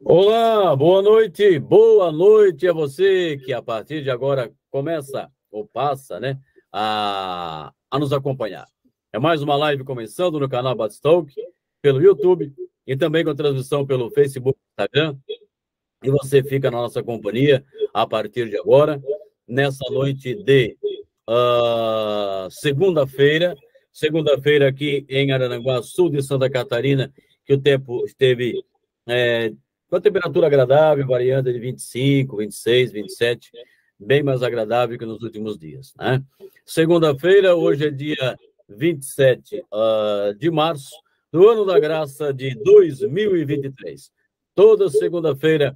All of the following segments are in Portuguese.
Olá, boa noite a você que a partir de agora começa ou passa, né, a nos acompanhar. É mais uma live começando no canal Batstalk, pelo YouTube e também com transmissão pelo Facebook e Instagram. E você fica na nossa companhia a partir de agora, nessa noite de segunda-feira aqui em Araranguá, sul de Santa Catarina, que o tempo esteve com a temperatura agradável, variando de 25, 26, 27, bem mais agradável que nos últimos dias, né? Segunda-feira, hoje é dia 27 de março do ano da graça de 2023. Toda segunda-feira,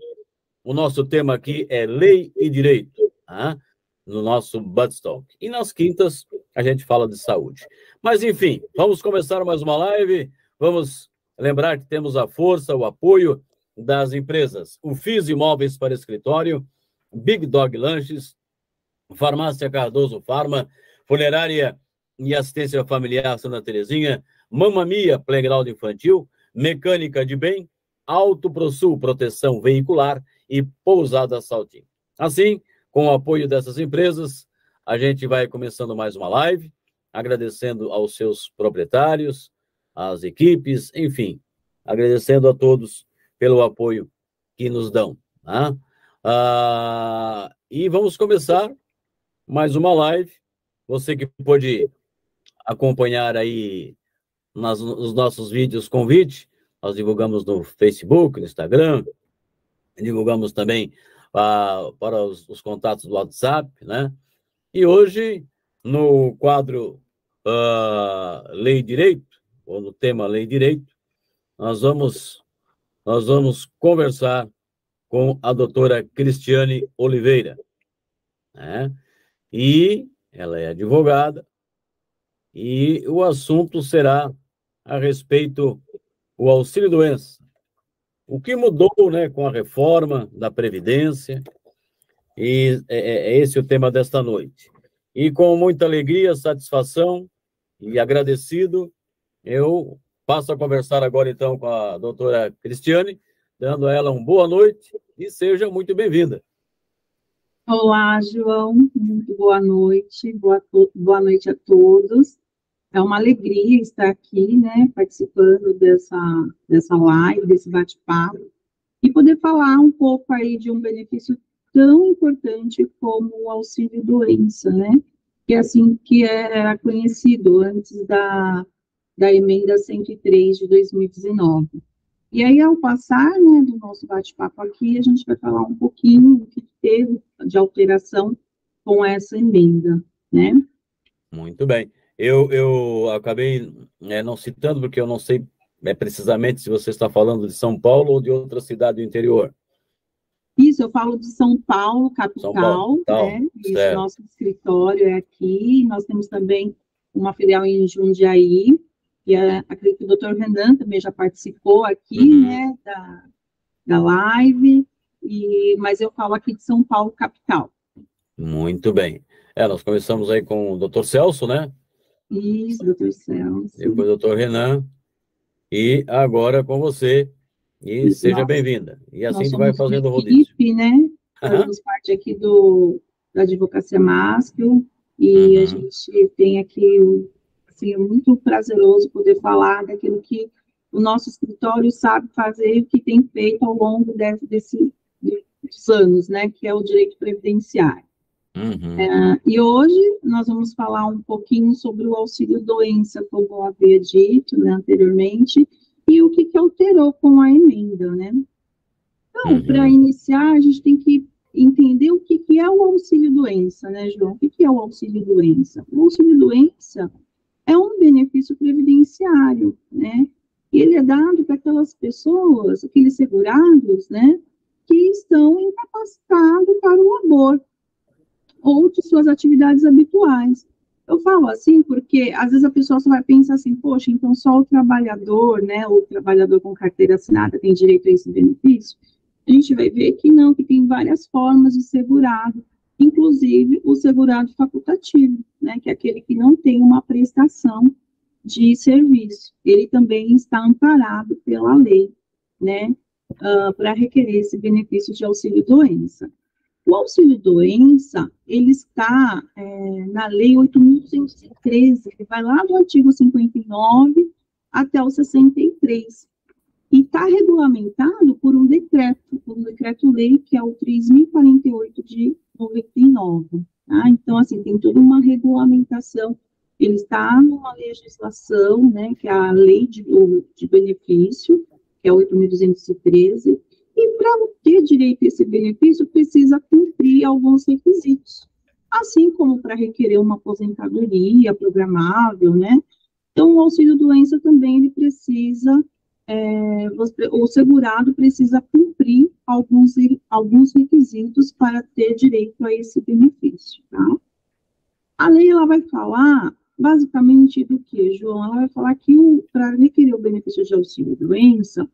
o nosso tema aqui é lei e direito, tá? No nosso Budstalk. E nas quintas, a gente fala de saúde. Mas, enfim, vamos começar mais uma live. Vamos lembrar que temos a força, o apoio das empresas UFIS Imóveis para Escritório, Big Dog Lanches, Farmácia Cardoso Farma, Funerária e Assistência Familiar Santa Terezinha, Mamma Mia Playground Infantil, Mecânica de Bem, Auto ProSul Proteção Veicular e Pousada Saltinho. Assim, com o apoio dessas empresas, a gente vai começando mais uma live, agradecendo aos seus proprietários, às equipes, enfim, agradecendo a todos pelo apoio que nos dão. Tá? E vamos começar mais uma live. Você que pode acompanhar aí nos nossos vídeos convite, nós divulgamos no Facebook, no Instagram, divulgamos também para os contatos do WhatsApp, né? E hoje, no quadro Lei e Direito, ou no tema Lei e Direito, nós vamos conversar com a doutora Cristiane Oliveira, né? E ela é advogada, e o assunto será a respeito do auxílio-doença. O que mudou, né, com a reforma da Previdência, e é esse o tema desta noite. E com muita alegria, satisfação e agradecido, eu passo a conversar agora, então, com a doutora Cristiane, dando a ela uma boa noite e seja muito bem-vinda. Olá, João, muito boa noite, boa noite a todos. É uma alegria estar aqui, né, participando dessa live, desse bate-papo, e poder falar um pouco aí de um benefício tão importante como o auxílio-doença, né, que é assim que era conhecido antes da emenda 103 de 2019. E aí, ao passar, né, do nosso bate-papo aqui, a gente vai falar um pouquinho do que teve de alteração com essa emenda, né? Muito bem. Eu acabei não citando, porque eu não sei precisamente se você está falando de São Paulo ou de outra cidade do interior. Isso, eu falo de São Paulo, São Paulo, capital, tal, né? Isso, certo. nosso escritório é aqui, nós temos também uma filial em Jundiaí, e acredito que o doutor Renan também já participou aqui, né, da live, mas eu falo aqui de São Paulo, capital. Muito bem. Nós começamos aí com o doutor Celso, né? Isso, doutor Celso. Depois o doutor Renan, e agora com você, e Isso, seja bem-vinda. E assim a nós gente vai somos uma fazendo o rodízio. equipe, né? Fazemos parte aqui da Advocacia Másquio, e a gente tem aqui, assim, é muito prazeroso poder falar daquilo que o nosso escritório sabe fazer, que tem feito ao longo dos anos, né? Que é o direito previdenciário. E hoje nós vamos falar um pouquinho sobre o auxílio-doença, como eu havia dito, né, anteriormente, e o que alterou com a emenda, né? Então, para iniciar, a gente tem que entender o que é o auxílio-doença, né, João? O que é o auxílio-doença? O auxílio-doença é um benefício previdenciário, né? E ele é dado para aquelas pessoas, aqueles segurados, né, que estão incapacitados para o labor ou de suas atividades habituais. Eu falo assim porque, às vezes, a pessoa só vai pensar assim, poxa, então só o trabalhador, né, o trabalhador com carteira assinada tem direito a esse benefício? A gente vai ver que não, que tem várias formas de segurado, inclusive o segurado facultativo, né, que é aquele que não tem uma prestação de serviço. Ele também está amparado pela lei, né? para requerer esse benefício de auxílio-doença. O auxílio-doença, ele está na Lei 8.213, que vai lá do artigo 59 até o 63, e está regulamentado por um decreto-lei, que é o 3.048 de 99. Tá? Então, assim, tem toda uma regulamentação, ele está numa legislação, né, que é a Lei de Benefício, que é 8.213, e para ter direito a esse benefício, precisa cumprir alguns requisitos, assim como para requerer uma aposentadoria programável, né? Então, o auxílio-doença também, ele precisa, o segurado precisa cumprir alguns requisitos para ter direito a esse benefício, tá? A lei, ela vai falar, basicamente, do que, João? Ela vai falar que, para requerer o benefício de auxílio-doença,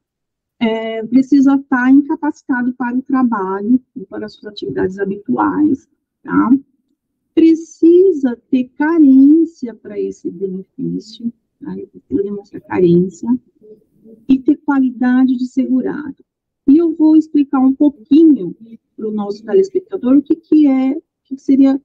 precisa estar incapacitado para o trabalho, para as suas atividades habituais, tá? Precisa ter carência para esse benefício, tá? Precisa demonstrar carência e ter qualidade de segurado. E eu vou explicar um pouquinho para o nosso telespectador o que seria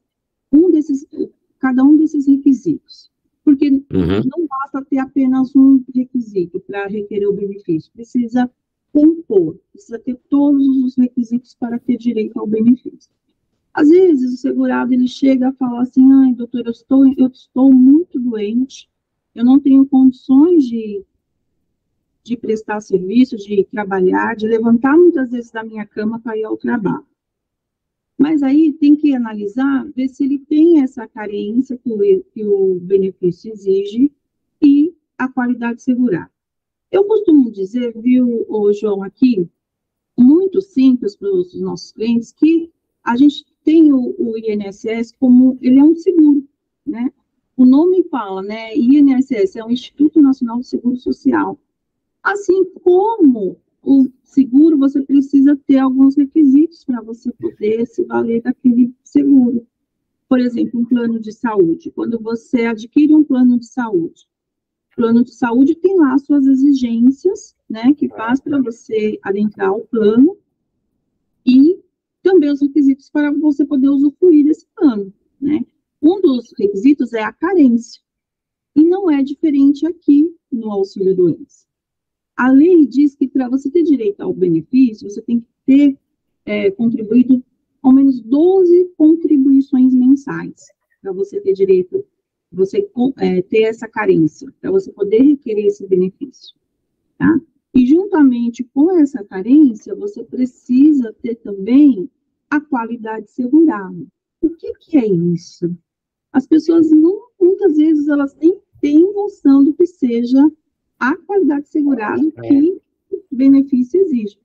cada um desses requisitos. Porque não basta ter apenas um requisito para requerer o benefício, precisa compor, precisa ter todos os requisitos para ter direito ao benefício. Às vezes, o segurado, ele chega a falar assim, ai, doutor, eu estou muito doente, eu não tenho condições de prestar serviço, de trabalhar, de levantar muitas vezes da minha cama para ir ao trabalho. Mas aí tem que analisar, ver se ele tem essa carência que o benefício exige e a qualidade segurada. Eu costumo dizer, viu, João, aqui, muito simples para os nossos clientes, que a gente tem o INSS como, ele é um seguro, né? O nome fala, né? INSS é o Instituto Nacional do Seguro Social. Assim como o seguro, você precisa ter alguns requisitos para você poder se valer daquele seguro. Por exemplo, um plano de saúde. Quando você adquire um plano de saúde, o plano de saúde tem lá suas exigências, né, que faz para você adentrar o plano, e também os requisitos para você poder usufruir desse plano, né. Um dos requisitos é a carência, e não é diferente aqui no auxílio-doença. A lei diz que para você ter direito ao benefício, você tem que ter contribuído ao menos 12 contribuições mensais, para você ter direito, ter essa carência, para você poder requerer esse benefício, tá? E juntamente com essa carência, você precisa ter também a qualidade segurada. O que é isso? As pessoas, muitas vezes, elas nem têm noção do que seja a qualidade segurada que o benefício exige.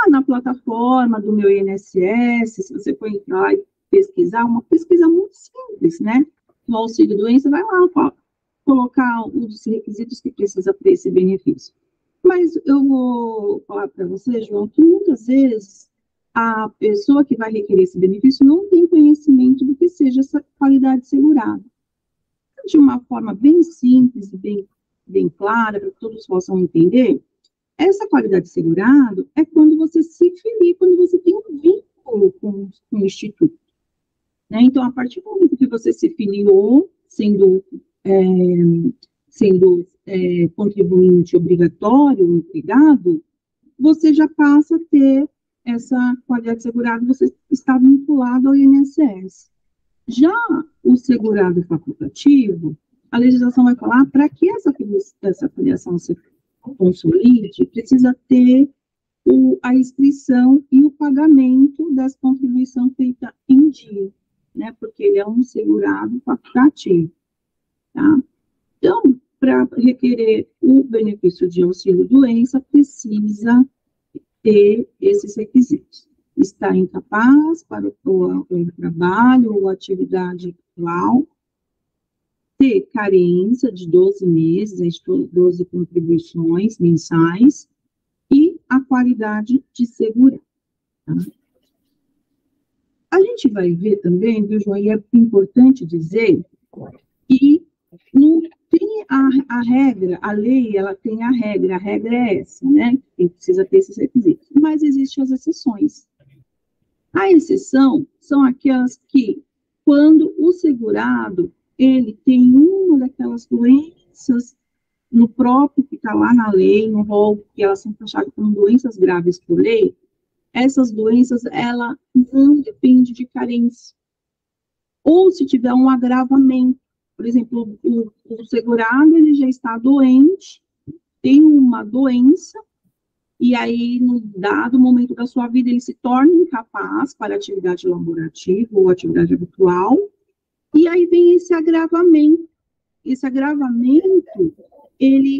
Na plataforma do meu INSS, se você for entrar e pesquisar, uma pesquisa muito simples, né? No auxílio-doença, vai lá colocar um dos requisitos que precisa para esse benefício. Mas eu vou falar para você, João, que muitas vezes a pessoa que vai requerer esse benefício não tem conhecimento do que seja essa qualidade segurada. De uma forma bem simples e bem clara, para que todos possam entender, essa qualidade segurada é quando você se filia, quando você tem um vínculo com o Instituto. Né? Então, a partir do momento que você se filiou, sendo contribuinte obrigatório, empregado, você já passa a ter essa qualidade segurada, você está vinculado ao INSS. Já o segurado facultativo, a legislação vai falar, para que essa filiação se consolide, precisa ter a inscrição e o pagamento das contribuições feitas em dia, né? Porque ele é um segurado facultativo, tá? Então, para requerer o benefício de auxílio-doença, precisa ter esses requisitos. Estar incapaz para o trabalho ou atividade atual, ter carência de 12 meses, 12 contribuições mensais, e a qualidade de segurança. Tá? A gente vai ver também, viu, João, e é importante dizer que não tem a regra, a lei, ela tem a regra é essa, né? Quem precisa ter esses requisitos. Mas existem as exceções. A exceção são aquelas que, quando o segurado, ele tem uma daquelas doenças no próprio, que está lá na lei, no rol, que elas são taxadas como doenças graves por lei, essas doenças, ela não depende de carência. Ou se tiver um agravamento, por exemplo, o segurado, ele já está doente, tem uma doença, e aí, no dado momento da sua vida, ele se torna incapaz para atividade laborativa ou atividade habitual, e aí vem esse agravamento. Esse agravamento,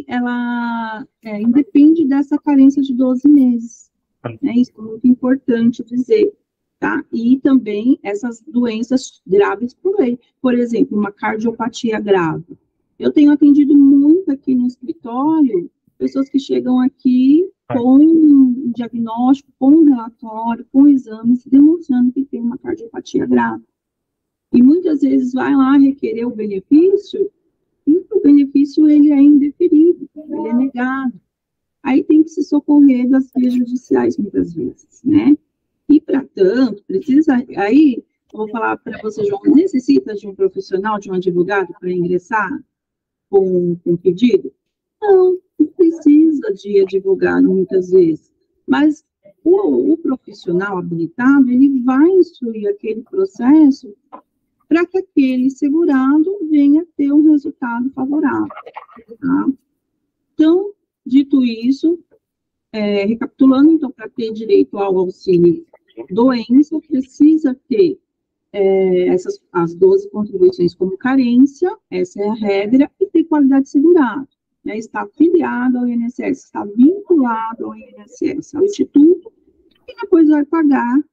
ela independe dessa carência de 12 meses. Né? Isso é muito importante dizer. Tá? E também essas doenças graves por lei. Por exemplo, uma cardiopatia grave. Eu tenho atendido muito aqui no escritório pessoas que chegam aqui com um diagnóstico, com um relatório, com exames, demonstrando que tem uma cardiopatia grave. E muitas vezes vai lá requerer o benefício, e o benefício ele é indeferido, ele é negado. Aí tem que se socorrer das vias judiciais, muitas vezes, né? E, para tanto, precisa... Aí, eu vou falar para você, João, necessita de um profissional, de um advogado para ingressar com pedido? Não precisa de advogado, muitas vezes. Mas o profissional habilitado, ele vai instruir aquele processo para que aquele segurado venha ter um resultado favorável. Tá? Então, dito isso, recapitulando, então, para ter direito ao auxílio doença, precisa ter as 12 contribuições como carência, essa é a regra, e ter qualidade segurada. Né? Está afiliado ao INSS, está vinculado ao INSS, ao Instituto, e depois vai pagar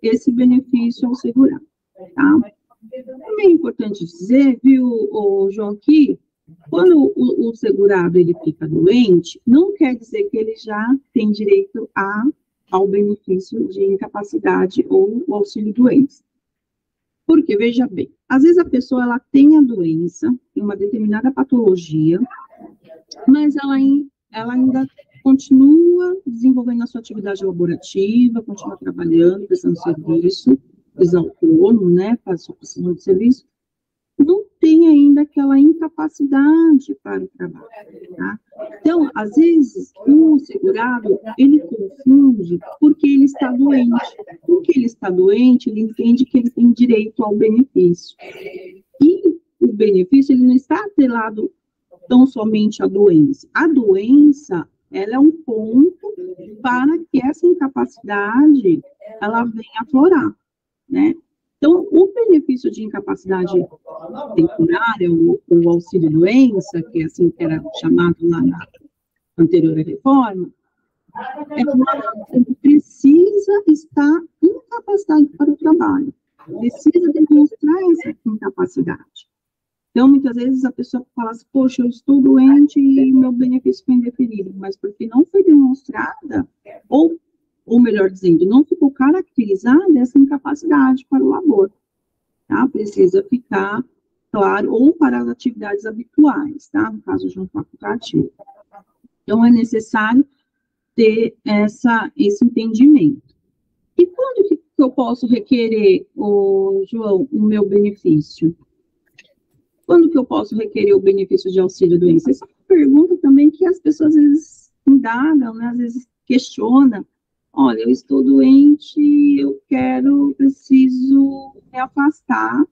esse benefício ao segurado. Tá? Também é importante dizer, viu, João, que quando o segurado ele fica doente, não quer dizer que ele já tem direito ao benefício de incapacidade ou o auxílio-doença. Porque, veja bem, às vezes a pessoa ela tem a doença, tem uma determinada patologia, mas ela ainda continua desenvolvendo a sua atividade laborativa, continua trabalhando, prestando serviço, autônomo, né, faz sua prestação de serviço, não tem ainda aquela incapacidade para o trabalho, tá? Então, às vezes, o segurado, ele confunde porque ele está doente. Porque ele está doente, ele entende que ele tem direito ao benefício. E o benefício, ele não está atrelado tão somente à doença. A doença, ela é um ponto para que essa incapacidade, ela venha aflorar, né? Então, o benefício de incapacidade temporária, o auxílio-doença, que é assim que era chamado lá na anterior reforma, é quando ele precisa estar incapacitado para o trabalho, precisa demonstrar essa incapacidade. Então, muitas vezes a pessoa fala assim, poxa, eu estou doente e meu benefício foi indeferido, mas porque não foi demonstrada, ou melhor dizendo, não ficou caracterizada essa incapacidade para o labor, tá? Precisa ficar claro, ou para as atividades habituais, tá? No caso de um facultativo. Então, é necessário ter esse entendimento. E quando que eu posso requerer, João, o meu benefício? Quando que eu posso requerer o benefício de auxílio-doença? Essa é uma pergunta também que as pessoas, às vezes, indagam, né? Às vezes, questionam. Olha, eu estou doente, eu preciso me afastar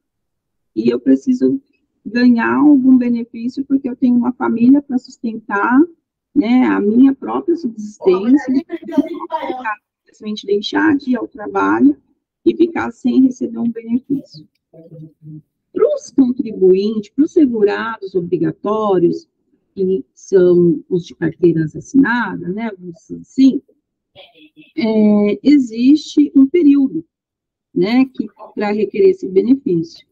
e eu preciso ganhar algum benefício porque eu tenho uma família para sustentar, né, a minha própria subsistência, simplesmente deixar de ir ao trabalho e ficar sem receber um benefício. Para os contribuintes, para os segurados obrigatórios, que são os de carteiras assinadas, né, vamos dizer assim, existe um período, né, para requerer esse benefício.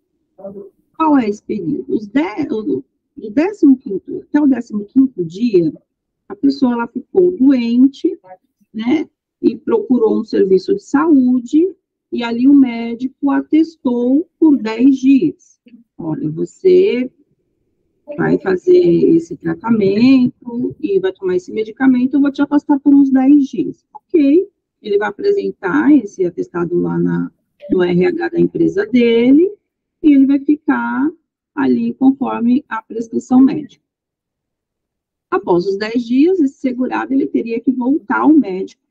Qual é esse período? Do 15º até o 15º dia, a pessoa ela ficou doente, né, e procurou um serviço de saúde, e ali o médico atestou por 10 dias. Olha, você vai fazer esse tratamento e vai tomar esse medicamento, eu vou te afastar por uns 10 dias. Ok, ele vai apresentar esse atestado lá no RH da empresa dele, e ele vai ficar ali conforme a prescrição médica. Após os 10 dias, esse segurado, ele teria que voltar ao médico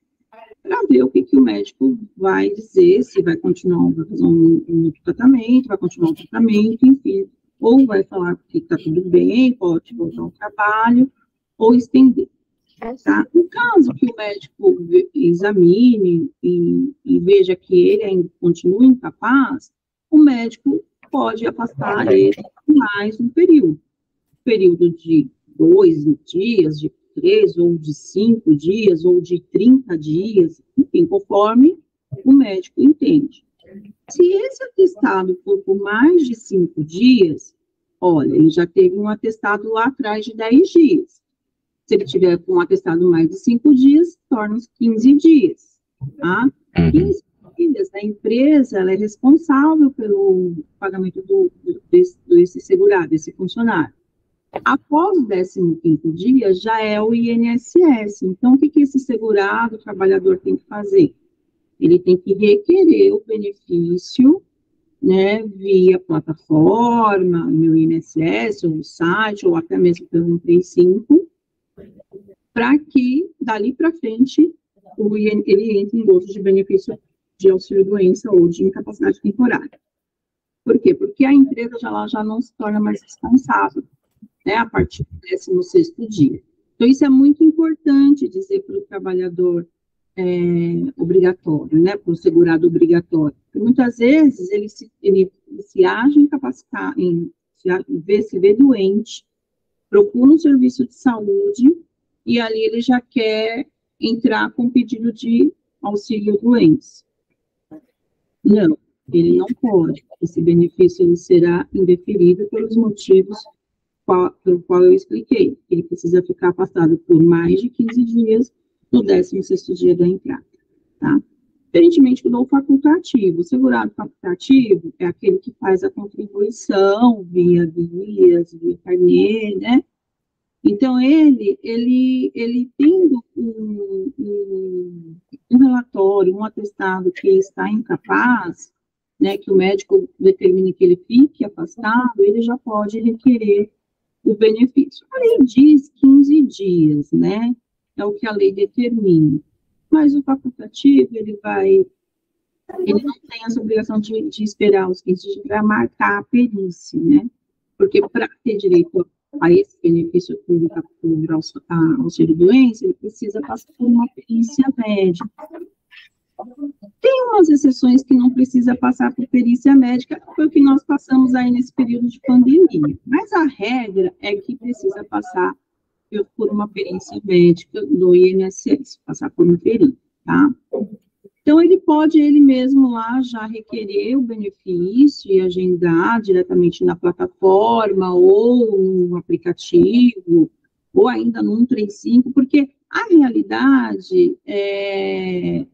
para ver o que o médico vai dizer, se vai continuar, vai fazer um tratamento, vai continuar o tratamento, enfim, ou vai falar que está tudo bem, pode voltar ao trabalho, ou estender. Tá? No caso que o médico examine e veja que ele ainda continua incapaz, o médico pode afastar ele mais um período de 2 dias, de 3, ou de 5 dias, ou de 30 dias, enfim, conforme o médico entende. Se esse atestado for por mais de 5 dias, olha, ele já teve um atestado lá atrás de 10 dias. Se ele tiver com um atestado mais de 5 dias, torna-se 15 dias. Tá? 15 dias, a empresa ela é responsável pelo pagamento desse segurado, desse funcionário. Após o 15º dia, já é o INSS. Então, o que esse segurado, o trabalhador, tem que fazer? Ele tem que requerer o benefício, né, via plataforma, meu INSS, ou site, ou até mesmo pelo 135, para que, dali para frente, ele entre em gozo de benefício de auxílio-doença ou de incapacidade temporária. Por quê? Porque a empresa já não se torna mais responsável, né, a partir do 16º dia. Então, isso é muito importante dizer para o trabalhador obrigatório, né, para o segurado obrigatório. Porque muitas vezes ele se acha incapacitado, se vê doente, procura um serviço de saúde e ali ele já quer entrar com pedido de auxílio-doença. Não, ele não pode. Esse benefício ele será indeferido pelos motivos pelo qual eu expliquei. Ele precisa ficar afastado por mais de 15 dias no 16º dia da entrada, tá? Diferentemente do facultativo. O segurado facultativo é aquele que faz a contribuição via guias, via carnê, né? Então, ele tendo um relatório, um atestado que ele está incapaz, né, que o médico determine que ele fique afastado, ele já pode requerer o benefício. A lei diz 15 dias, né? É o que a lei determina. Mas o facultativo, ele não tem essa obrigação de esperar os 15 dias para marcar a perícia, né? Porque para ter direito a esse benefício público, a auxílio-doença, ele precisa passar por uma perícia médica. Tem umas exceções que não precisa passar por perícia médica, foi o que nós passamos aí nesse período de pandemia. Mas a regra é que precisa passar por uma perícia médica do INSS, passar por uma perícia, tá? Então, ele pode, ele mesmo lá, já requerer o benefício e agendar diretamente na plataforma, ou no aplicativo, ou ainda no 135, porque a realidade é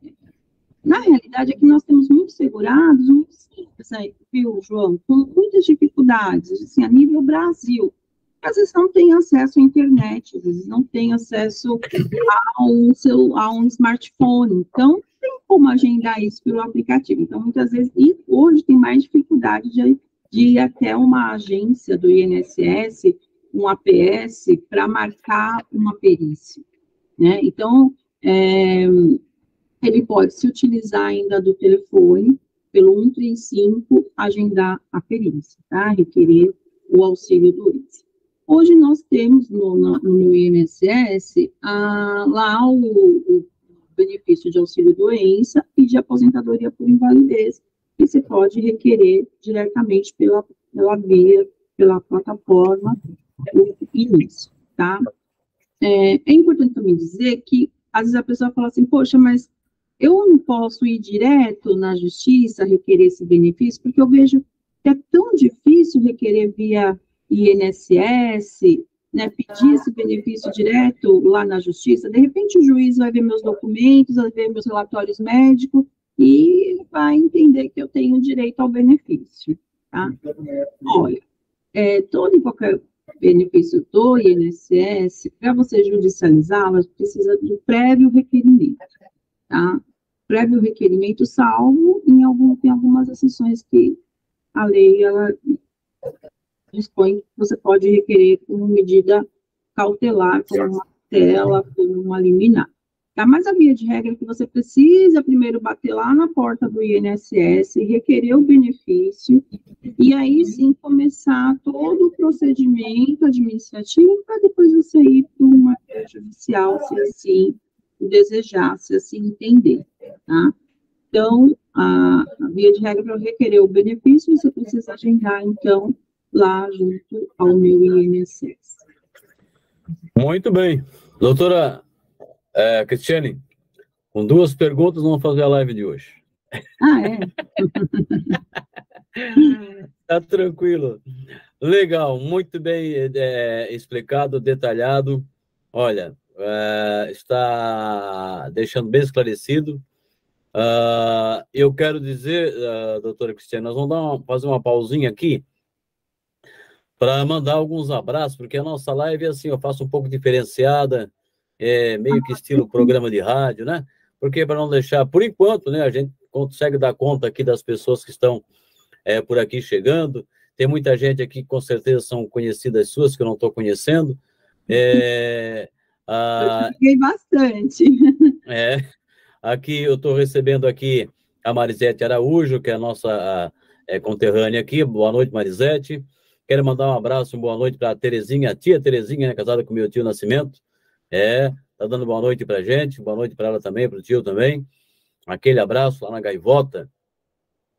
que nós temos muitos segurados, muito simples aí, viu, João? Com muitas dificuldades, assim, a nível Brasil. Às vezes não tem acesso à internet, às vezes não tem acesso a um smartphone. Então, tem como agendar isso pelo aplicativo. Então, muitas vezes, e hoje tem mais dificuldade de ir até uma agência do INSS, um APS, para marcar uma perícia, né? Então, ele pode se utilizar ainda do telefone, pelo 135, agendar a perícia, tá? Requerer o auxílio-doença. Hoje nós temos no INSS lá o benefício de auxílio-doença e de aposentadoria por invalidez, que você pode requerer diretamente pela plataforma do início, tá? É importante também dizer que, às vezes, a pessoa fala assim, poxa, mas eu não posso ir direto na justiça requerer esse benefício, porque eu vejo que é tão difícil requerer via INSS, né, pedir esse benefício direto lá na justiça. De repente, o juiz vai ver meus documentos, vai ver meus relatórios médicos e vai entender que eu tenho direito ao benefício, tá? Olha, todo e qualquer benefício do INSS, para você judicializá-la, precisa de prévio requerimento, tá? Prévio requerimento, salvo tem algumas exceções que a lei, ela dispõe que você pode requerer como medida cautelar, como uma tela, como uma liminar. Tá? Mas a via de regra é que você precisa primeiro bater lá na porta do INSS, requerer o benefício, e aí sim começar todo o procedimento administrativo para depois você ir para uma via judicial, se assim desejar, se assim entender. Tá? Então, a via de regra para requerer o benefício, você precisa agendar, então, lá junto ao meu INSS. Muito bem. Doutora Cristiane, com 2 perguntas, vamos fazer a live de hoje. Ah, é? Tá tranquilo. Legal, muito bem explicado, detalhado. Olha, está deixando bem esclarecido. Eu quero dizer, doutora Cristiane, nós vamos fazer uma pausinha aqui para mandar alguns abraços, porque a nossa live é assim, eu faço um pouco diferenciada, meio que estilo programa de rádio, né? Porque para não deixar, por enquanto, né, a gente consegue dar conta aqui das pessoas que estão por aqui chegando. Tem muita gente aqui que com certeza são conhecidas suas, que eu não estou conhecendo. Eu fiquei bastante. Aqui eu estou recebendo aqui a Marisete Araújo, que é a nossa conterrânea aqui. Boa noite, Marisete. Quero mandar um abraço, uma boa noite para a Terezinha, a tia Terezinha, né, casada com meu tio Nascimento. Tá dando boa noite para a gente, boa noite para ela também, para o tio também. Aquele abraço lá na Gaivota.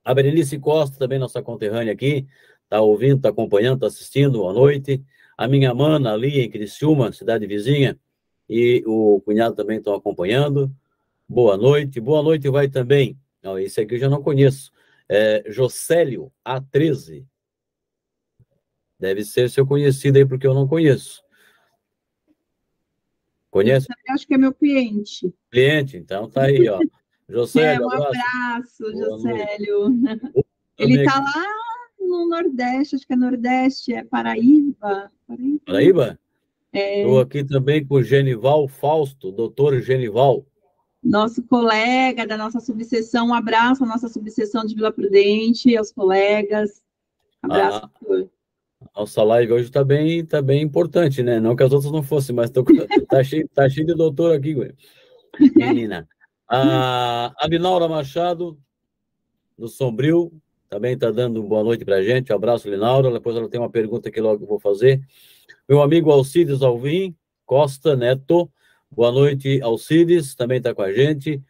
A Berenice Costa, também nossa conterrânea aqui, está ouvindo, está acompanhando, está assistindo, boa noite. A minha mana ali em Criciúma, cidade vizinha, e o cunhado também estão acompanhando. Boa noite. Boa noite vai também, esse aqui eu já não conheço, Jocélio A13. Deve ser seu conhecido aí, porque eu não conheço. Conhece? Eu acho que é meu cliente. Cliente, então tá aí, ó. Jocélio, Um abraço, Jocélio. Ele está lá no Nordeste, acho que é Nordeste, é Paraíba. Paraíba? Estou aqui também com o Genival Fausto, doutor Genival. Nosso colega da nossa subseção, um abraço à nossa subseção de Vila Prudente, aos colegas. Abraço, doutor. Nossa live hoje está bem importante, né? Não que as outras não fossem, mas tá cheio de doutor aqui, güey. Menina. A Linaura Machado, do Sombrio, também está dando boa noite para a gente. Um abraço, Linaura. Depois ela tem uma pergunta que logo eu vou fazer. Meu amigo Alcides Alvim Costa Neto, boa noite, Alcides, também está com a gente.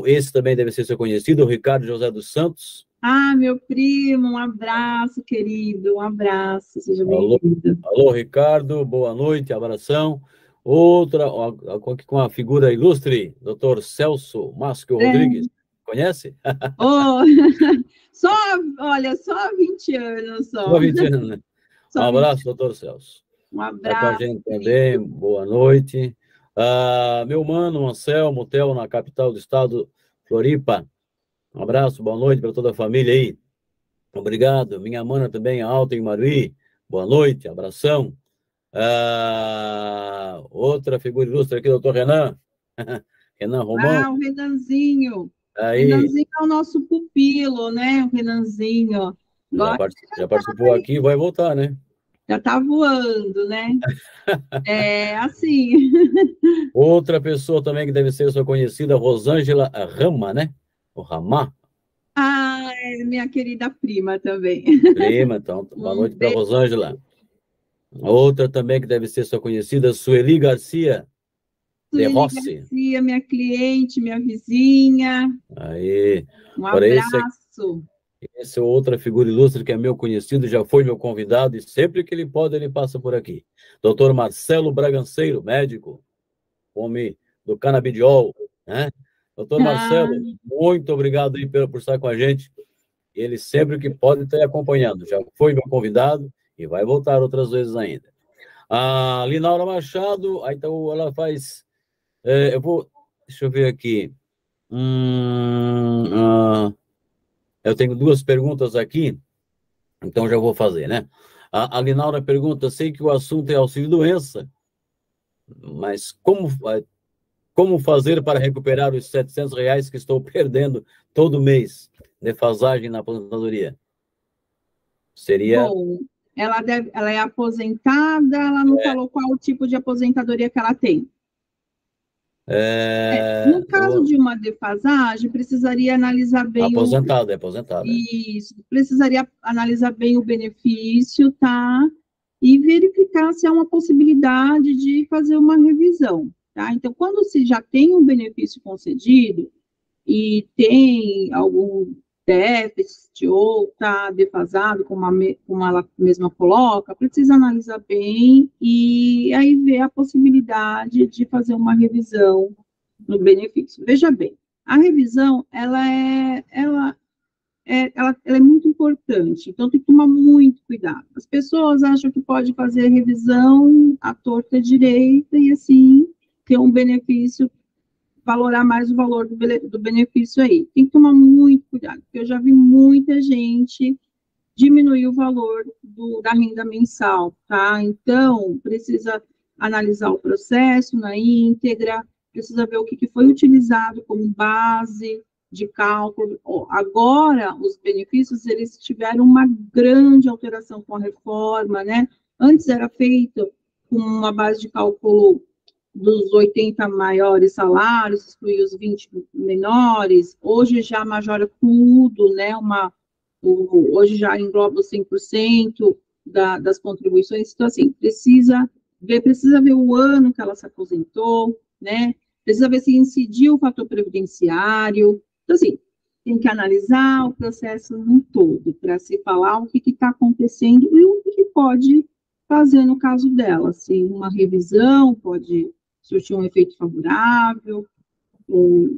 Esse também deve ser seu conhecido, o Ricardo José dos Santos. Ah, meu primo, um abraço, querido, um abraço, seja bem-vindo. Alô, Ricardo, boa noite, abração. Outra, com a figura ilustre, doutor Celso Máscio Rodrigues, conhece? Só 20 anos, só. Só 20 anos, né? Um abraço, doutor Celso. Um abraço. Está com a gente também, boa noite. Meu mano, Anselmo, Theo, na capital do estado, Floripa. Um abraço, boa noite para toda a família aí. Obrigado. Minha mana também, Alta em Maruí. Boa noite, abração. Outra figura ilustre aqui, doutor Renan. Renan Romão. O Renanzinho. Aí. Renanzinho é o nosso pupilo, né? O Renanzinho. Já participou aqui, vai voltar, né? Já está voando, né? Assim. Outra pessoa também que deve ser sua conhecida, Rosângela Rama, né? O Ramá. É minha querida prima também. Prima, então, boa noite para Rosângela. Outra também que deve ser sua conhecida, Sueli Garcia de Rossi. Garcia, minha cliente, minha vizinha. Aí. Um abraço. Esse é outra figura ilustre que é meu conhecido, já foi meu convidado, e sempre que ele pode, ele passa por aqui. Doutor Marcelo Braganceiro, médico, homem do canabidiol, né? Doutor Marcelo, muito obrigado aí por estar com a gente. Ele sempre que pode está acompanhando. Já foi meu convidado e vai voltar outras vezes ainda. A Linaura Machado, aí então ela faz... deixa eu ver aqui. Eu tenho 2 perguntas aqui, então já vou fazer, né? A Linaura pergunta, sei que o assunto é auxílio-doença, mas como fazer para recuperar os R$ 700 que estou perdendo todo mês? Defasagem na aposentadoria. Seria... Bom, ela é aposentada, ela não falou qual o tipo de aposentadoria que ela tem. No caso de uma defasagem, precisaria analisar bem aposentada. Isso, precisaria analisar bem o benefício, tá? E verificar se há uma possibilidade de fazer uma revisão, tá? Então, quando se já tem um benefício concedido e tem algum déficit ou está defasado, como ela mesma coloca, precisa analisar bem e aí ver a possibilidade de fazer uma revisão no benefício. Veja bem, a revisão, ela é muito importante, então tem que tomar muito cuidado. As pessoas acham que pode fazer a revisão à torta direita e, assim, ter um benefício, valorar mais o valor do benefício aí. Tem que tomar muito cuidado, porque eu já vi muita gente diminuir o valor da renda mensal, tá? Então, precisa analisar o processo na íntegra, precisa ver o que foi utilizado como base de cálculo. Agora, os benefícios, eles tiveram uma grande alteração com a reforma, né? Antes era feito com uma base de cálculo dos 80 maiores salários, excluir os 20 menores, hoje já majora tudo, né? Hoje já engloba os 100% das contribuições, então, assim, precisa ver o ano que ela se aposentou, né? Precisa ver se incidiu o fator previdenciário. Então, assim, tem que analisar o processo no todo, para se falar o que está acontecendo e o que pode fazer no caso dela. Assim, uma revisão pode surtir um efeito favorável, ou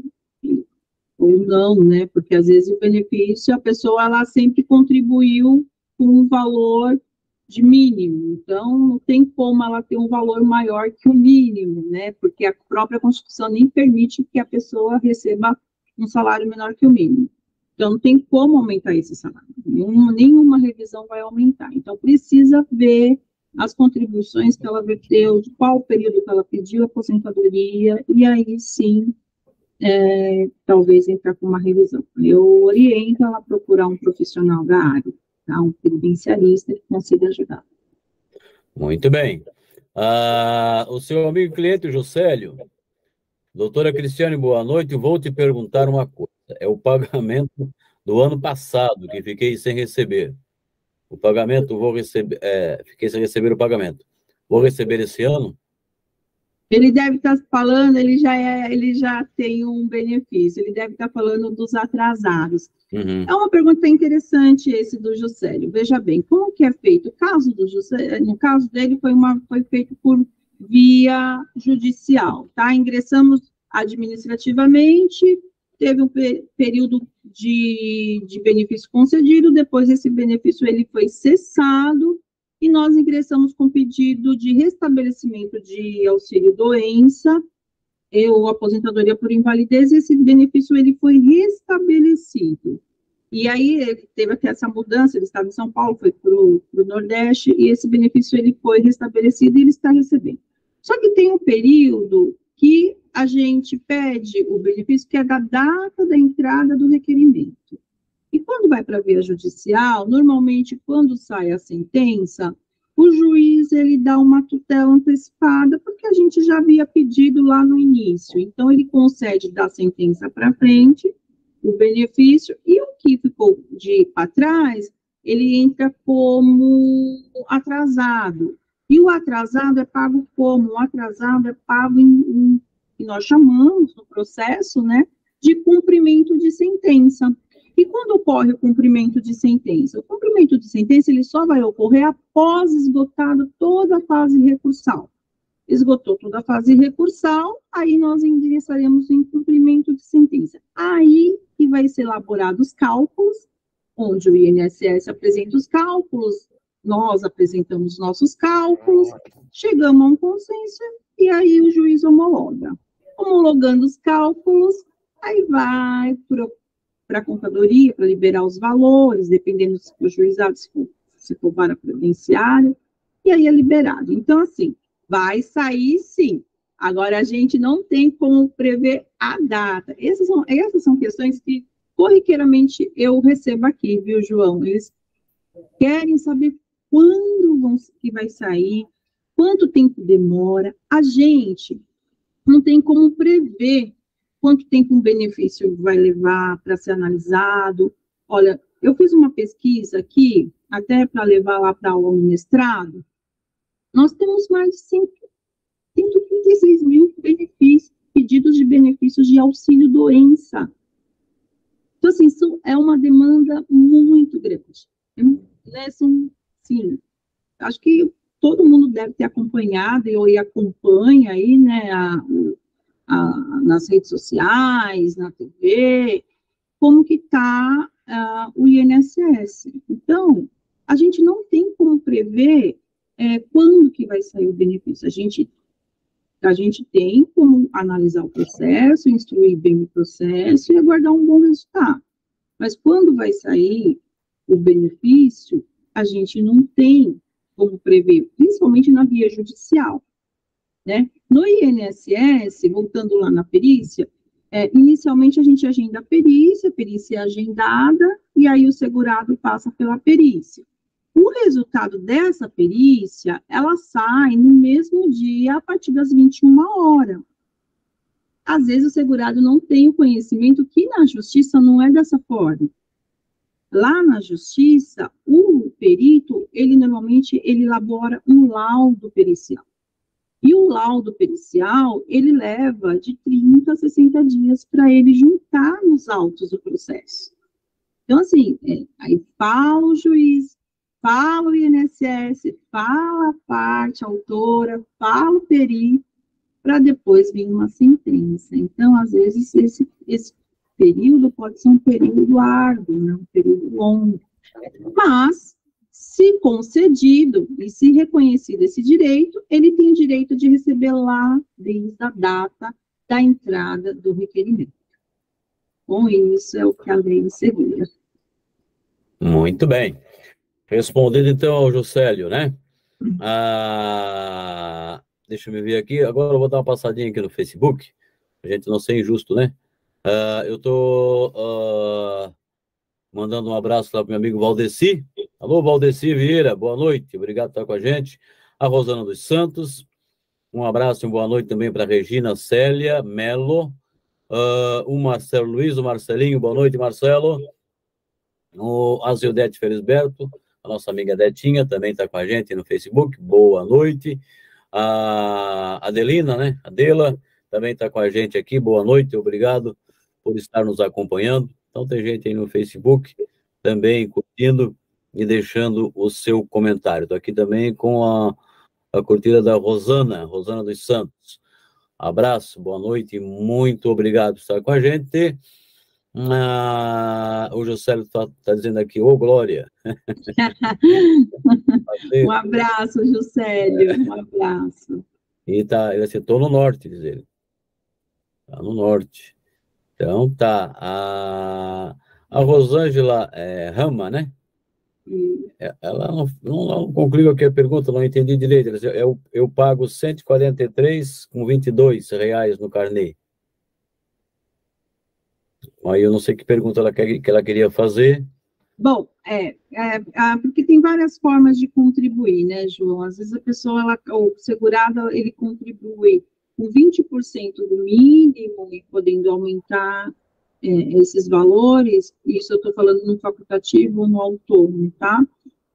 não, né? Porque às vezes o benefício, a pessoa ela sempre contribuiu com um valor de mínimo, então não tem como ela ter um valor maior que o mínimo, né? Porque a própria Constituição nem permite que a pessoa receba um salário menor que o mínimo. Então não tem como aumentar esse salário. Nenhuma revisão vai aumentar. Então precisa ver as contribuições que ela verteu, de qual período que ela pediu a aposentadoria, e aí sim talvez entrar com uma revisão. Eu oriento ela a procurar um profissional da área, tá? Um previdenciarista que consiga ajudar. Muito bem. O seu amigo cliente, Juscelio, doutora Cristiane, boa noite, vou te perguntar uma coisa. É o pagamento do ano passado, que fiquei sem receber. O pagamento, fiquei sem receber o pagamento. Vou receber esse ano? Ele deve estar falando, ele já tem um benefício, ele deve estar falando dos atrasados. Uhum. É uma pergunta interessante esse do Juscelio. Veja bem, como que é feito? No caso dele, foi feito por via judicial, tá? Ingressamos administrativamente, teve um período de benefício concedido, depois esse benefício ele foi cessado, e nós ingressamos com pedido de restabelecimento de auxílio-doença ou aposentadoria por invalidez, e esse benefício ele foi restabelecido. E aí teve até essa mudança, ele estava em São Paulo, foi para o Nordeste, e esse benefício ele foi restabelecido e ele está recebendo. Só que tem um período que a gente pede o benefício, que é da data da entrada do requerimento. E quando vai para a via judicial, normalmente, quando sai a sentença, o juiz ele dá uma tutela antecipada, porque a gente já havia pedido lá no início. Então, ele concede da sentença para frente o benefício, e o que ficou para trás, ele entra como atrasado. E o atrasado é pago como? O atrasado é pago que nós chamamos no processo, né, de cumprimento de sentença. E quando ocorre o cumprimento de sentença? O cumprimento de sentença ele só vai ocorrer após esgotada toda a fase recursal. Esgotou toda a fase recursal, aí nós ingressaremos em cumprimento de sentença. Aí que vai ser elaborados os cálculos, onde o INSS apresenta os cálculos, nós apresentamos nossos cálculos, chegamos a um consenso e aí o juiz homologa. Homologando os cálculos, aí vai para a contadoria, para liberar os valores, dependendo se for juizado, se se for vara previdenciária, e aí é liberado. Então, assim, vai sair sim. Agora, a gente não tem como prever a data. Essas são questões que, corriqueiramente, eu recebo aqui, viu, João? Eles querem saber quando que vai sair, quanto tempo demora. A gente não tem como prever quanto tempo um benefício vai levar para ser analisado. Olha, eu fiz uma pesquisa aqui, até para levar lá para aula no mestrado, nós temos mais de 136 mil pedidos de benefícios de auxílio-doença. Então, assim, isso é uma demanda muito grande. Né? Sim, acho que todo mundo deve ter acompanhado, e acompanha aí, né, nas redes sociais, na TV, como que está o INSS. Então, a gente não tem como prever quando que vai sair o benefício. A gente tem como analisar o processo, instruir bem o processo e aguardar um bom resultado. Mas quando vai sair o benefício, a gente não tem como prever, principalmente na via judicial, né? No INSS, voltando lá na perícia, inicialmente a gente agenda a perícia é agendada, e aí o segurado passa pela perícia. O resultado dessa perícia, ela sai no mesmo dia, a partir das 21 horas. Às vezes o segurado não tem o conhecimento que na justiça não é dessa forma. Lá na justiça, o perito, ele normalmente elabora um laudo pericial. E o laudo pericial, ele leva de 30 a 60 dias para ele juntar nos autos do processo. Então, assim, aí fala o juiz, fala o INSS, fala a parte autora, fala o perito, para depois vir uma sentença. Então, às vezes, esse período pode ser um período árduo, né? Um período longo. Mas, se concedido e se reconhecido esse direito, ele tem o direito de receber lá desde a data da entrada do requerimento. Com isso, é o que a lei seria. Muito bem. Respondendo, então, ao Juscelio, né? Deixa eu me ver aqui. Agora eu vou dar uma passadinha aqui no Facebook. A gente não ser injusto, né? Eu estou mandando um abraço lá para o meu amigo Valdeci. Alô, Valdeci Vieira, boa noite. Obrigado por estar com a gente. A Rosana dos Santos. Um abraço e uma boa noite também para a Regina Célia Melo. O Marcelo Luiz, o Marcelinho, boa noite, Marcelo. A Zildete Felisberto, a nossa amiga Detinha, também está com a gente no Facebook, boa noite. A Adelina, né? Adela, também está com a gente aqui, boa noite, obrigado por estar nos acompanhando. Então, tem gente aí no Facebook também curtindo e deixando o seu comentário. Estou aqui também com a curtida da Rosana dos Santos. Abraço, boa noite, muito obrigado por estar com a gente. O Juscelio está dizendo aqui, ô Glória. Um abraço, Juscelio, um abraço. E ele acertou no norte, diz ele. Está no norte. Então tá. A Rosângela Rama, né? Ela não concluiu aqui a pergunta, não entendi direito. Ela disse, eu pago R$ 143,22 no carnê. Aí eu não sei que pergunta que ela queria fazer. Bom, porque tem várias formas de contribuir, né, João? Às vezes a pessoa, o segurado, ele contribui com 20% do mínimo e podendo aumentar esses valores, isso eu estou falando no facultativo ou no autônomo, tá?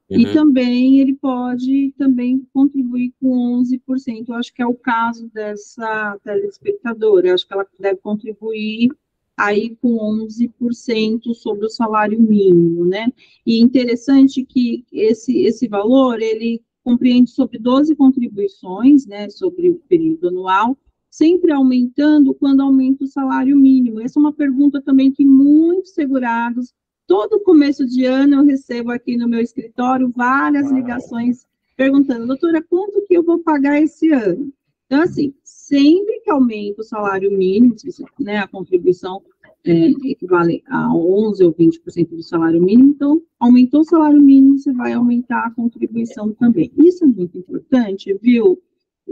Uhum. E também ele pode também contribuir com 11%, eu acho que é o caso dessa telespectadora, eu acho que ela deve contribuir aí com 11% sobre o salário mínimo, né? E interessante que esse valor, ele compreende sobre 12 contribuições, né, sobre o período anual, sempre aumentando quando aumenta o salário mínimo. Essa é uma pergunta também que muitos segurados, todo começo de ano eu recebo aqui no meu escritório várias ligações perguntando, doutora, quanto que eu vou pagar esse ano? Então, assim, sempre que aumenta o salário mínimo, né, a contribuição equivale a 11% ou 20% do salário mínimo, então, aumentou o salário mínimo, você vai aumentar a contribuição também. Isso é muito importante, viu?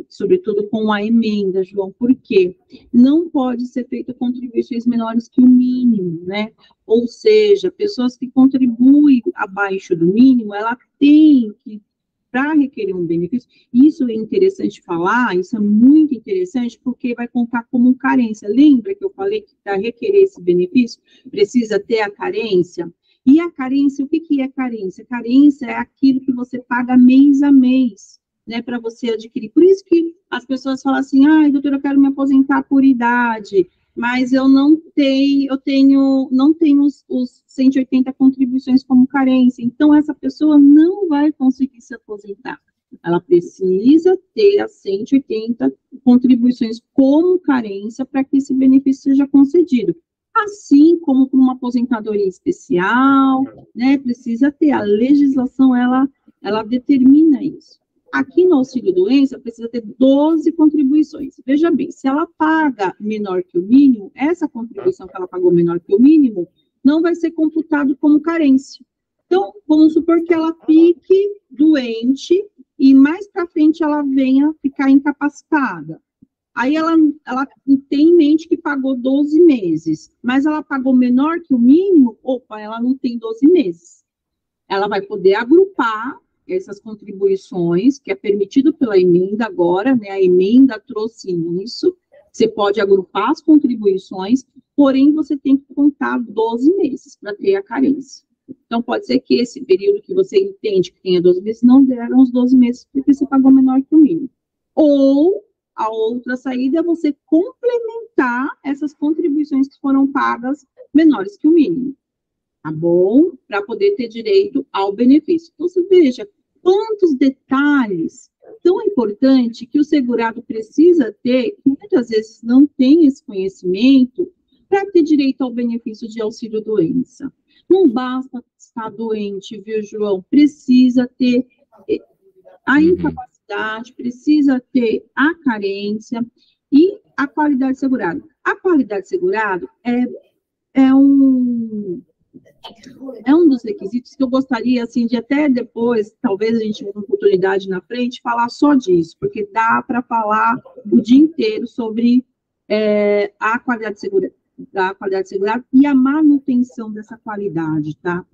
Sobretudo com a emenda, João, porque não pode ser feita contribuições menores que o mínimo, né? Ou seja, pessoas que contribuem abaixo do mínimo, ela tem que, para requerer um benefício, isso é interessante falar, isso é muito interessante, porque vai contar como carência. Lembra que eu falei que para requerer esse benefício, precisa ter a carência? E a carência, o que é carência? Carência é aquilo que você paga mês a mês, né, para você adquirir. Por isso que as pessoas falam assim, doutora, eu quero me aposentar por idade, mas eu não tenho os 180 contribuições como carência. Então, essa pessoa não vai conseguir se aposentar. Ela precisa ter as 180 contribuições como carência para que esse benefício seja concedido. Assim como para uma aposentadoria especial, né, precisa ter. A legislação, ela determina isso. Aqui no auxílio-doença, precisa ter 12 contribuições. Veja bem, se ela paga menor que o mínimo, essa contribuição que ela pagou menor que o mínimo, não vai ser computado como carência. Então, vamos supor que ela fique doente e mais para frente ela venha ficar incapacitada. Aí ela tem em mente que pagou 12 meses, mas ela pagou menor que o mínimo, ela não tem 12 meses. Ela vai poder agrupar essas contribuições, que é permitido pela emenda agora, né, a emenda trouxe isso, você pode agrupar as contribuições, porém você tem que contar 12 meses para ter a carência. Então, pode ser que esse período que você entende que tenha 12 meses, não deram os 12 meses, porque você pagou menor que o mínimo. Ou, a outra saída é você complementar essas contribuições que foram pagas menores que o mínimo, tá bom? Para poder ter direito ao benefício. Então, você veja quantos detalhes tão importantes que o segurado precisa ter, que muitas vezes não tem esse conhecimento, para ter direito ao benefício de auxílio-doença. Não basta estar doente, viu, João? Precisa ter a incapacidade, precisa ter a carência e a qualidade segurada. A qualidade segurada é um dos requisitos que eu gostaria, assim, de até depois, talvez a gente tenha uma oportunidade na frente, falar só disso, porque dá para falar o dia inteiro sobre a qualidade segurada e a manutenção dessa qualidade, tá?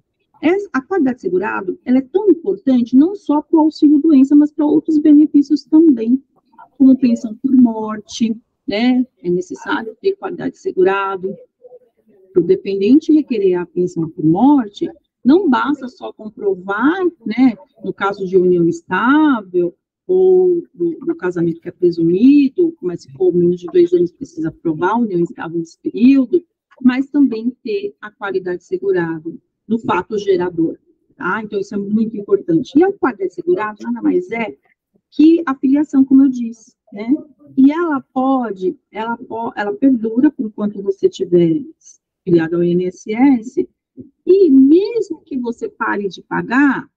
A qualidade segurada, ela é tão importante não só para o auxílio-doença, mas para outros benefícios também, como pensão por morte, né? É necessário ter qualidade segurada. Para o dependente requerer a pensão por morte, não basta só comprovar, né, no caso de união estável, ou do casamento que é presumido, mas se for menos de 2 anos, precisa provar a união estável nesse período, mas também ter a qualidade segurada do fato gerador, tá? Então, isso é muito importante. E a qualidade segurada nada mais é que a filiação, como eu disse, né? E ela perdura por enquanto você tiver filiado ao INSS, e mesmo que você pare de pagar,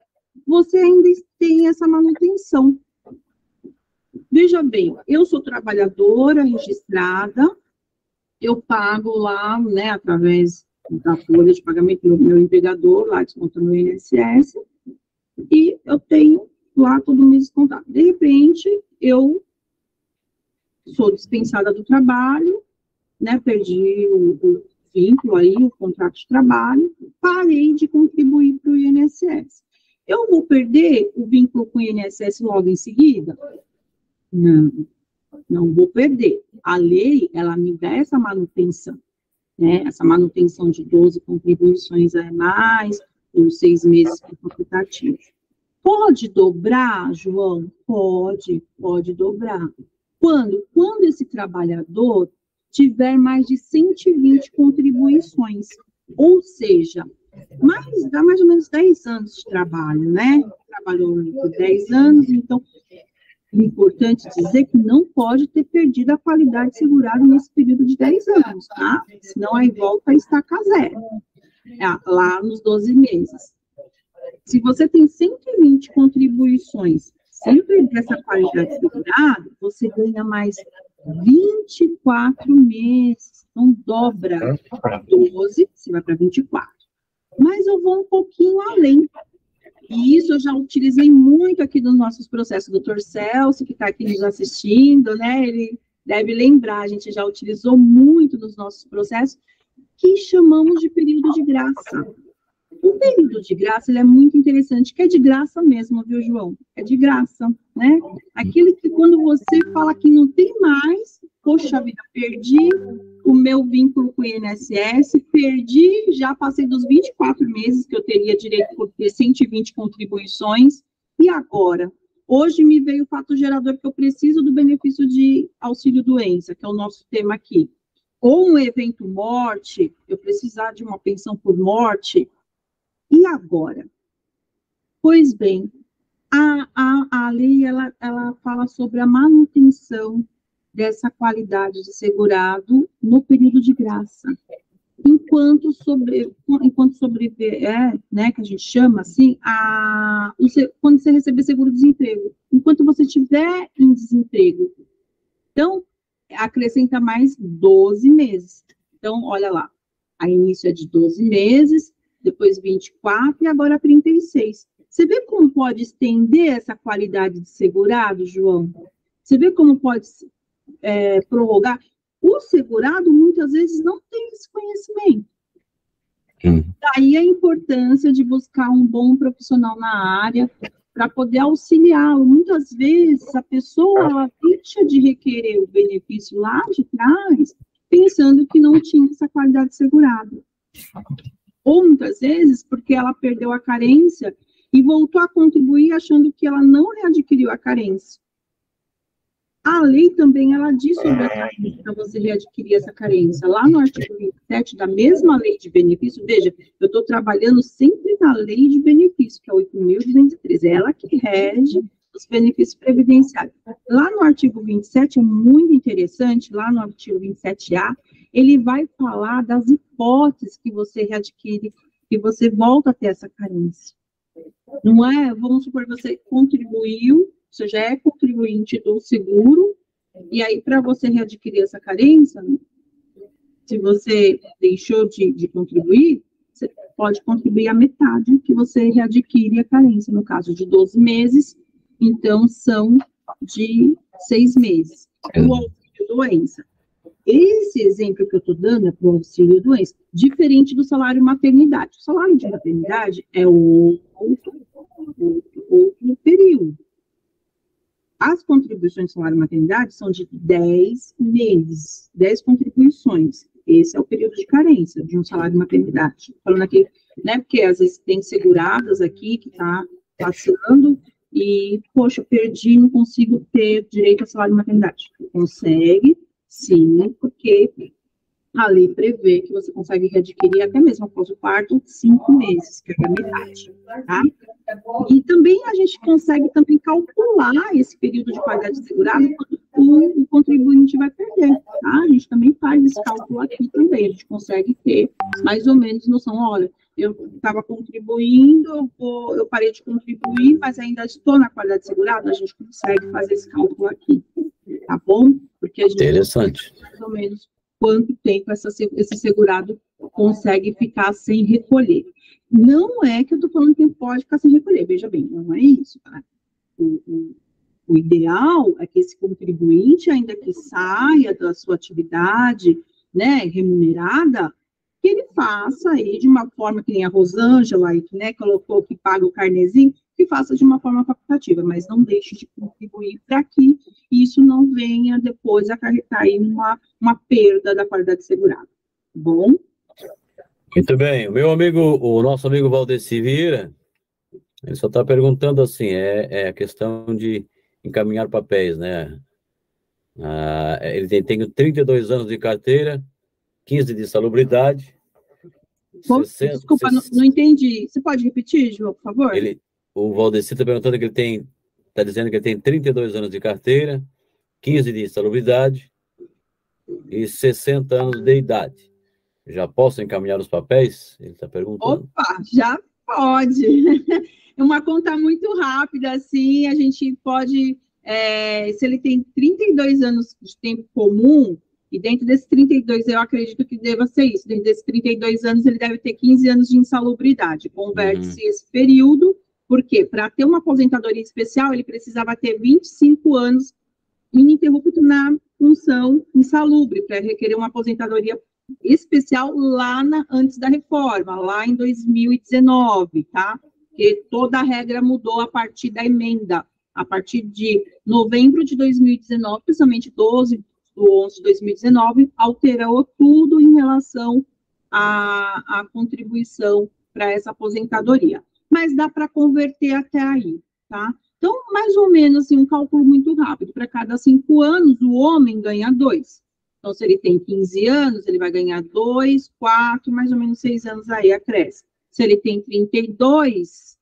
você ainda tem essa manutenção. Veja bem, eu sou trabalhadora registrada, eu pago lá, né, através da folha de pagamento do meu empregador, lá descontando no INSS, e eu tenho lá todo mês descontado. De repente, eu sou dispensada do trabalho, né, perdi o vínculo aí, o contrato de trabalho, parei de contribuir para o INSS. Eu vou perder o vínculo com o INSS logo em seguida? Não vou perder. A lei, ela me dá essa manutenção, né? Essa manutenção de 12 contribuições a mais, ou 6 meses por facultativo. Pode dobrar, João? Pode dobrar. Quando? Quando esse trabalhador tiver mais de 120 contribuições, ou seja, dá mais ou menos 10 anos de trabalho, né? Trabalhou por 10 anos, então, é importante dizer que não pode ter perdido a qualidade segurada nesse período de 10 anos, tá? Senão aí volta a estaca zero, lá nos 12 meses. Se você tem 120 contribuições sempre dessa qualidade segurada, você ganha mais 24 meses. Então, dobra 12, você vai para 24. Mas eu vou um pouquinho além. E isso eu já utilizei muito aqui nos nossos processos. O Dr. Celso, que está aqui nos assistindo, né? Ele deve lembrar, a gente já utilizou muito nos nossos processos, que chamamos de período de graça. O período de graça, ele é muito interessante, que é de graça mesmo, viu, João? É de graça, né? Aquele que quando você fala que não tem mais, poxa vida, perdi o meu vínculo com o INSS, perdi, já passei dos 24 meses que eu teria direito por ter 120 contribuições, e agora? Hoje me veio o fato gerador que eu preciso do benefício de auxílio-doença, que é o nosso tema aqui. Ou um evento morte, eu precisar de uma pensão por morte, e agora? Pois bem, a lei, ela fala sobre a manutenção dessa qualidade de segurado no período de graça. Enquanto sobreviver, né, que a gente chama assim, quando você receber seguro-desemprego, enquanto você estiver em desemprego. Então, acrescenta mais 12 meses. Então, olha lá, a início é de 12 meses, depois 24 e agora 36. Você vê como pode estender essa qualidade de segurado, João? Você vê como pode prorrogar? O segurado, muitas vezes, não tem esse conhecimento. Daí a importância de buscar um bom profissional na área para poder auxiliá-lo. Muitas vezes, a pessoa ela deixa de requerer o benefício lá de trás, pensando que não tinha essa qualidade de segurado. Ou muitas vezes porque ela perdeu a carência e voltou a contribuir achando que ela não readquiriu a carência. A lei também, ela diz sobre a carência, para você readquirir essa carência. Lá no artigo 27 da mesma lei de benefício, veja, eu estou trabalhando sempre na lei de benefício, que é 8.213, é ela que rege os benefícios previdenciários. Lá no artigo 27, é muito interessante, lá no artigo 27A, ele vai falar das hipóteses que você readquire, que você volta a ter essa carência. Não é? Vamos supor que você contribuiu, você já é contribuinte do seguro, e aí para você readquirir essa carência, se você deixou de contribuir, você pode contribuir a metade que você readquire a carência, no caso de 12 meses, então são de 6 meses. O auxílio-doença. Esse exemplo que eu estou dando é para o auxílio-doença, diferente do salário maternidade. O salário de maternidade é outro período. As contribuições de salário maternidade são de 10 meses, 10 contribuições. Esse é o período de carência de um salário maternidade. Falando aqui, né, porque às vezes tem seguradas aqui que está passando e, poxa, perdi, não consigo ter direito a salário maternidade. Consegue, sim, porque a lei prevê que você consegue readquirir até mesmo após o parto 5 meses, que é a metade, tá? E também a gente consegue também calcular esse período de qualidade segurada quando o contribuinte vai perder, tá? A gente também faz esse cálculo aqui também, a gente consegue ter mais ou menos noção, olha, eu estava contribuindo, eu parei de contribuir, mas ainda estou na qualidade segurada, a gente consegue fazer esse cálculo aqui, tá bom? Porque a gente interessante. Mais ou menos quanto tempo esse segurado consegue ficar sem recolher. Não é que eu estou falando que pode ficar sem recolher, veja bem, não é isso, tá? O ideal é que esse contribuinte, ainda que saia da sua atividade, né, remunerada, que ele faça aí de uma forma que nem a Rosângela aí, né, colocou que paga o carnezinho, que faça de uma forma facultativa, mas não deixe de contribuir para que isso não venha depois acarretar aí uma perda da qualidade segurada. Bom? Muito bem. O nosso amigo Valdeci Vieira, ele só está perguntando assim, a questão de encaminhar papéis, né? Ele tem 32 anos de carteira, 15 de salubridade. Desculpa, não entendi. Você pode repetir, João, por favor? O Valdeci está perguntando que está dizendo que ele tem 32 anos de carteira, 15 de salubridade e 60 anos de idade. Já posso encaminhar os papéis? Ele está perguntando. Opa, já pode. É uma conta muito rápida, assim, a gente pode se ele tem 32 anos de tempo comum, e dentro desses 32, eu acredito que deva ser isso, dentro desses 32 anos, ele deve ter 15 anos de insalubridade. Converte-se esse período, porque para ter uma aposentadoria especial, ele precisava ter 25 anos ininterrupto na função insalubre, para requerer uma aposentadoria especial antes da reforma, lá em 2019, tá? Porque toda a regra mudou a partir da emenda, a partir de novembro de 2019, principalmente 12 de 11 de 2019, alterou tudo em relação à contribuição para essa aposentadoria. Mas dá para converter até aí, tá? Então, mais ou menos, assim, um cálculo muito rápido. Para cada 5 anos, o homem ganha 2. Então, se ele tem 15 anos, ele vai ganhar 2, 4, mais ou menos 6 anos aí, acresce. Se ele tem 32,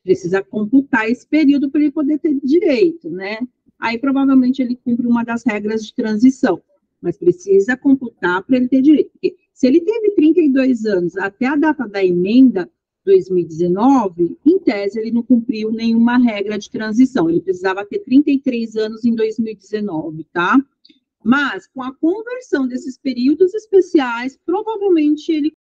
precisa computar esse período para ele poder ter direito, né? Aí, provavelmente, ele cumpre uma das regras de transição, mas precisa computar para ele ter direito. Porque se ele teve 32 anos até a data da emenda 2019, em tese, ele não cumpriu nenhuma regra de transição. Ele precisava ter 33 anos em 2019, tá? Mas, com a conversão desses períodos especiais, provavelmente ele